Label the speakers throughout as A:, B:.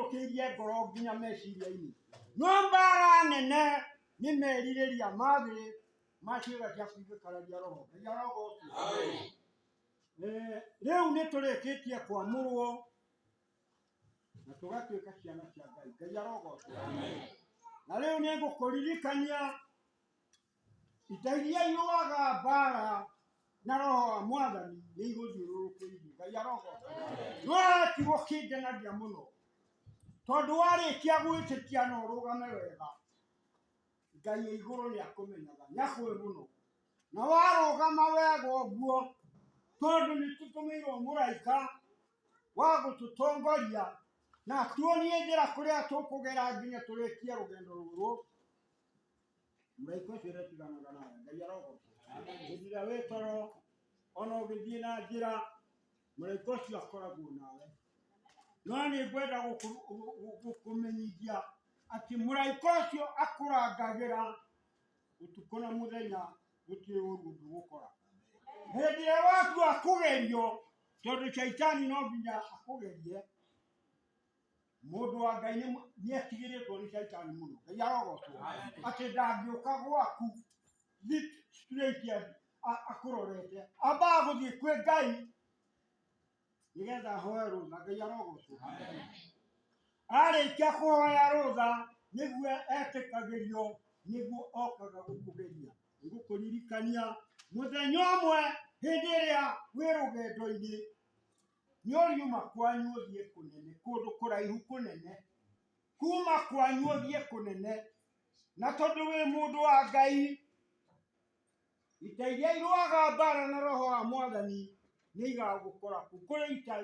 A: mathiũrũkĩirie ngoro nginya meciria-inĩ. No mbara nene nĩ merirĩria mathĩ ma ciĩga cia kũingĩkanagia roho. Ngai arogoocwo. Rĩu nĩ tũrĩkĩtie kwamũrwo na tũgatuĩka ciana cia Ngai. Ngai arogoocwo. Na rĩu nĩ ngũkũririkania ita iria irũaga mbara na roho wa Mwathani nĩ igũthiũrũrũkĩirie. Ngai arogoocwo. No kiugo kĩngenagia mũno tondũ warĩkia gwĩtĩkia na ũrũgame wega, Ngai wĩ igũrũ nĩ akũmenyaga, nĩ akũĩ mũno. Na warũgama wega ũguo, tondũ nĩ tũtũmĩirwo mũraika wa gũtũtongoria na atuonie njĩra kũrĩa tũkũgera nginya tũrĩkie rũgendo rũrũ, mũraika ũcio ndatiganaga nawe. Ngai arogoocwo. Hĩndĩ ĩrĩa wĩ toro ona ũgĩthiĩ na njĩra, mũraika ũcio akoragwo nawe. No nĩ ngwenda gũkũmenyithia atĩ mũraika ũcio akũrangagĩra ũtukũ na mũthenya, gũtirĩ ũru ũngĩgũkora. Hĩndĩ ĩrĩa watua kũgerio, tondũ Shaitani no nginya akũgerie, mũndũ wa Ngai nĩ etigĩrĩtwo nĩ Shaitani mũno. Ngai arogoocwo. Atĩ ndangĩũka gwaku straight akũrorete, ambaga gũthiĩ kwĩ Ngai nĩgetha ahoe rũtha. Ngai arogoocwo. Arĩkia kũhoya rũtha nĩguo etĩkagĩrio, nĩguo okaga gũkũgeria. Ngũkũririkania mũthenya ũmwe hĩndĩ ĩrĩa wĩ rũgendo-inĩ, nĩ ũriuma kwanyu ũthiĩ kũnene, kũndũ kũraihu kũnene, kuma kwanyu ũthiĩ kũnene, na tondũ wĩ mũndũ wa Ngai, ita iria irũaga mbara na roho wa Mwathani nĩ igagũkora kũu. Kũrĩ ita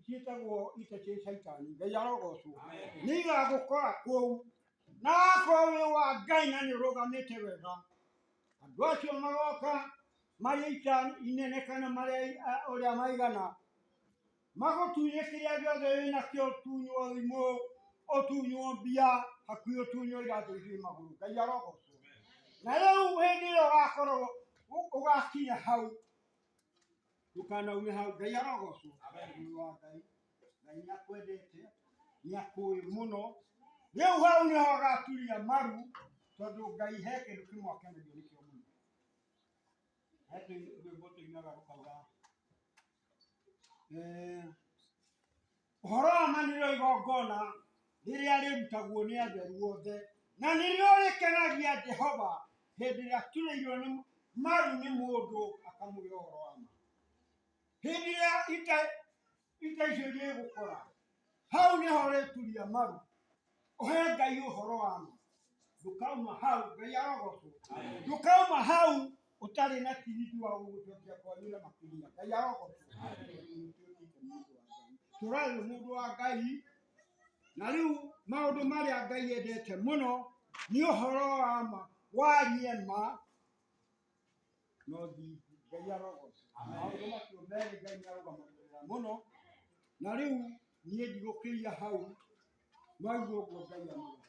A: ciĩtagwo ita cia Shaitani. Ngai arogoocwo. Nĩ igagũkora kũu, na wakorwo wĩ wa Ngai na nĩ ũrũgamĩte wega, andũ acio magoka marĩ ita inene kana marĩ ũrĩa maigana, magũtunyie kĩrĩa gĩothe wĩnakĩo, ũtunywo thimũ, ũtunywo mbia, hakuhĩ ũtunywo iratũ icio magũrũ. Ngai arogoocwo. Na rĩu hĩndĩ ĩyo ũgakorwo ũgakinya hau, ndũkanaume hau. Ngai arogoocwo. Mũrũ wa Ngai, Ngai nĩ akwendete, nĩ akũĩ mũno. Rĩu hau nĩho agaturia maru, tondũ Ngai he kĩndũ kĩmwe akenagio nĩkĩo mũno. He rwĩmbo tũinaga rũkauga, ũhoro wa ma nĩrĩo igongona rĩrĩa rĩrutagwo nĩ atheru othe, na nĩrĩo rĩkenagia Jehova hĩndĩ ĩrĩa aturĩirwo maru nĩ mũndũ akamũhe ũhoro wa ma. Hĩndĩ ĩrĩa ita icio irĩgũkora, hau nĩho ũrĩturia maru, ũhe Ngai ũhoro wa ma. Ndũkauma hau. Ngai arogoocwo. Ndũkauma hau ũtarĩ na tigiti wa gũgũcokia kwanyu na makĩria. Ngai arogoocwo. Tũrarĩ mũndũ wa Ngai, na rĩu maũndũ marĩa Ngai endete mũno nĩ ũhoro wa ma. Warie ma no thingu. Ngai arogoocwo. Maũndũ macio merĩ Ngai nĩ arũgamagĩrĩra mũno, na rĩu niĩ ndigũkĩria hau, mwaigua ũguo Ngai amũrogothe.